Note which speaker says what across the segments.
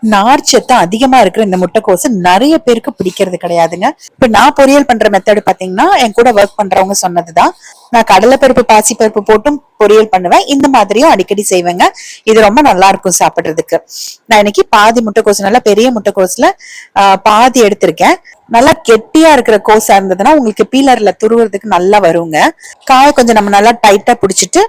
Speaker 1: நார்ச்சத்து அதிகமா இருக்கிற இந்த முட்டைக்கோசு நிறைய பேருக்கு பிடிக்கிறது கிடையாதுங்க. இப்ப நான் பொரியல் பண்ற மெத்தடு பாத்தீங்கன்னா என் கூட ஒர்க் பண்றவங்க சொன்னதுதான். நான் கடலைப்பருப்பு பாசி பருப்பு போட்டும் பொரியல் பண்ணுவேன், இந்த மாதிரியும் அடிக்கடி செய்வேங்க. இது ரொம்ப நல்லா இருக்கும் சாப்பிடுறதுக்கு. நான் இன்னைக்கு பாதி முட்டைக்கோசு, நல்லா பெரிய முட்டைக்கோசுல பாதி எடுத்திருக்கேன். நல்லா கெட்டியா இருக்கிற கோஸா இருந்ததுன்னா உங்களுக்கு பீலர்ல துருவுறதுக்கு நல்லா வருங்க. காய் கொஞ்சம் நம்ம நல்லா டைட்டா பிடிச்சிட்டு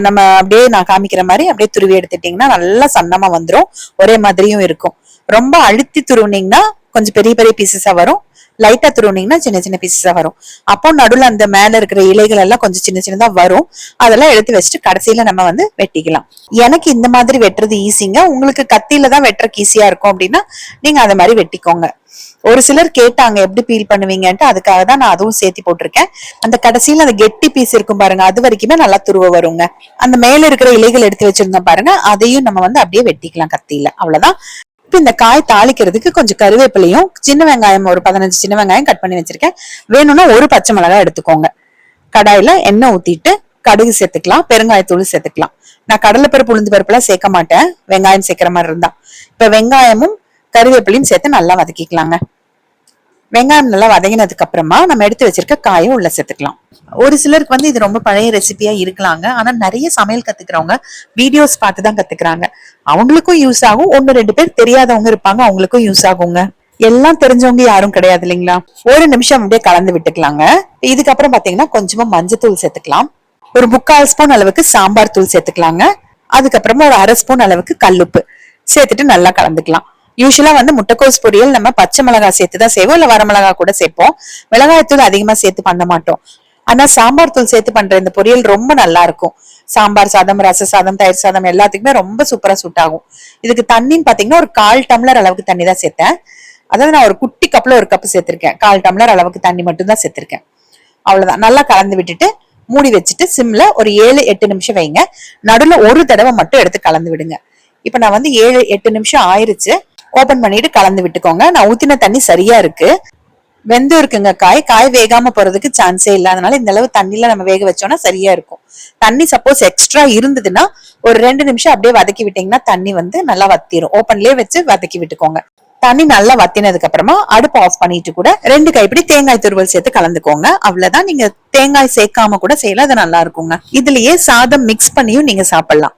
Speaker 1: நம்ம அப்படியே நான் காமிக்கிற மாதிரி அப்படியே துருவி எடுத்துட்டீங்கன்னா நல்லா சன்னமா வந்துடும், ஒரே மாதிரியும் இருக்கும். ரொம்ப அழுத்தி துருவினீங்கன்னா கொஞ்சம் பெரிய பெரிய பீசஸா வரும், லைட்டா துருவினீங்கன்னா சின்ன சின்ன பீசஸா வரும். அப்போ நடுவுல அந்த மேல இருக்கிற இலைகள் எல்லாம் கொஞ்சம் சின்ன சின்னதா வரும். அதெல்லாம் எடுத்து வச்சுட்டு கடைசியில நம்ம வந்து வெட்டிக்கலாம். எனக்கு இந்த மாதிரி வெட்டுறது ஈஸிங்க. உங்களுக்கு கத்தியில தான் வெட்டுறக்கு ஈஸியா இருக்கும் அப்படின்னா நீங்க அந்த மாதிரி வெட்டிக்கோங்க. ஒரு சிலர் கேட்டாங்க எப்படி பீல் பண்ணுவீங்கன்ட்டு, அதுக்காக தான் நான் அதுவும் சேர்த்து போட்டிருக்கேன். அந்த கடைசியில அந்த கெட்டி பீஸ் இருக்கும் பாருங்க, அது வரைக்குமே நல்லா துருவ வருங்க. அந்த மேல இருக்கிற இலைகள் எடுத்து வச்சிருந்தோம் பாருங்க, அதையும் நம்ம வந்து அப்படியே வெட்டிக்கலாம் கத்தியில. அவ்வளவுதான். இப்ப இந்த காய் தாளிக்கிறதுக்கு கொஞ்சம் கருவேப்பிலையும் சின்ன வெங்காயம் ஒரு 15 சின்ன வெங்காயம் கட் பண்ணி வச்சிருக்கேன். வேணும்னா ஒரு பச்சை மிளகாய் எடுத்துக்கோங்க. கடாயில எண்ணெய் ஊத்திட்டு கடுகு சேர்த்துக்கலாம், பெருங்காயத்தூள் சேர்த்துக்கலாம். நான் கடலைப்பருப்பு உளுந்து பருப்பு எல்லாம் சேர்க்க மாட்டேன், வெங்காயம் சேர்க்கிற மாதிரி இருந்தா. இப்ப வெங்காயமும் கருவேப்பிலையும் சேர்த்து நல்லா வதக்கிக்கலாங்க. வெங்காயம் நல்லா வதங்கினதுக்கு அப்புறமா நம்ம எடுத்து வச்சிருக்க காயும் உள்ள சேர்த்துக்கலாம். ஒரு சிலருக்கு வந்து இது ரொம்ப பழைய ரெசிபியா இருக்கலாங்க, ஆனா நிறைய சமையல் கத்துக்கிறவங்க வீடியோஸ் பார்த்துதான் கத்துக்கிறாங்க. அவங்களுக்கும் யூஸ் ஆகும், 1-2 பேர் தெரியாதவங்க இருப்பாங்க, அவங்களுக்கும் யூஸ் ஆகுங்க. எல்லாம் தெரிஞ்சவங்க யாரும் கிடையாது இல்லைங்களா. ஒரு நிமிஷம் அப்படியே கலந்து விட்டுக்கலாங்க. இதுக்கப்புறம் பாத்தீங்கன்னா கொஞ்சமா மஞ்சத்தூள் சேர்த்துக்கலாம். ஒரு 3/4 ஸ்பூன் அளவுக்கு சாம்பார் தூள் சேர்த்துக்கலாங்க. அதுக்கப்புறமா ஒரு 1/2 ஸ்பூன் அளவுக்கு கல்லுப்பு சேர்த்துட்டு நல்லா கலந்துக்கலாம். யூஸ்வலா வந்து முட்டைக்கோஸ் பொரியல் நம்ம பச்சை மிளகாய் சேர்த்துதான் செய்வோம், இல்ல வரமிளகாய் கூட சேர்ப்போம். மிளகாய் தூள் அதிகமா சேர்த்து பண்ண மாட்டோம். ஆனா சாம்பார் தூள் சேர்த்து பண்ற இந்த பொரியல் ரொம்ப நல்லா இருக்கும். சாம்பார் சாதம், ரச சாதம், தயிர் சாதம் எல்லாத்துக்குமே ரொம்ப சூப்பரா சூட் ஆகும். இதுக்கு தண்ணின்னு பாத்தீங்கன்னா ஒரு 1/4 டம்ளர் அளவுக்கு தண்ணி தான் சேர்த்தேன். அதாவது நான் ஒரு குட்டி கப்ல ஒரு கப் சேர்த்திருக்கேன். 1/4 டம்ளர் அளவுக்கு தண்ணி மட்டும் தான் சேர்த்திருக்கேன். அவ்வளவுதான். நல்லா கலந்து விட்டுட்டு மூடி வச்சுட்டு சிம்ல ஒரு 7-8 நிமிஷம் வைங்க. நடுவுல ஒரு தடவை மட்டும் எடுத்து கலந்து விடுங்க. இப்ப நான் வந்து 7-8 நிமிஷம் ஆயிருச்சு. ஓபன் பண்ணிட்டு கலந்து விட்டுக்கோங்க. நான் ஊத்தின தண்ணி சரியா இருக்கு, வெந்து இருக்குங்க. காய் வேகாம போறதுக்கு சான்ஸே இல்ல. அதனால இந்த அளவு தண்ணில நம்ம வேக வச்சோம்னா சரியா இருக்கும். தண்ணி சப்போஸ் எக்ஸ்ட்ரா இருந்ததுன்னா ஒரு 2 நிமிஷம் அப்படியே வதக்கி விட்டீங்கன்னா தண்ணி வந்து நல்லா வத்திரும். ஓபன்லயே வச்சு வதக்கி விட்டுக்கோங்க. தண்ணி நல்லா வத்தினதுக்கு அப்புறமா அடுப்பு ஆஃப் பண்ணிட்டு கூட 2 கைப்பிடி தேங்காய் துருவல் சேர்த்து கலந்துக்கோங்க. அவ்வளவுதான். நீங்க தேங்காய் சேர்க்காம கூட செய்யலாம், அது நல்லா இருக்குங்க. இதுலயே சாதம் மிக்ஸ் பண்ணியும் நீங்க சாப்பிடலாம்.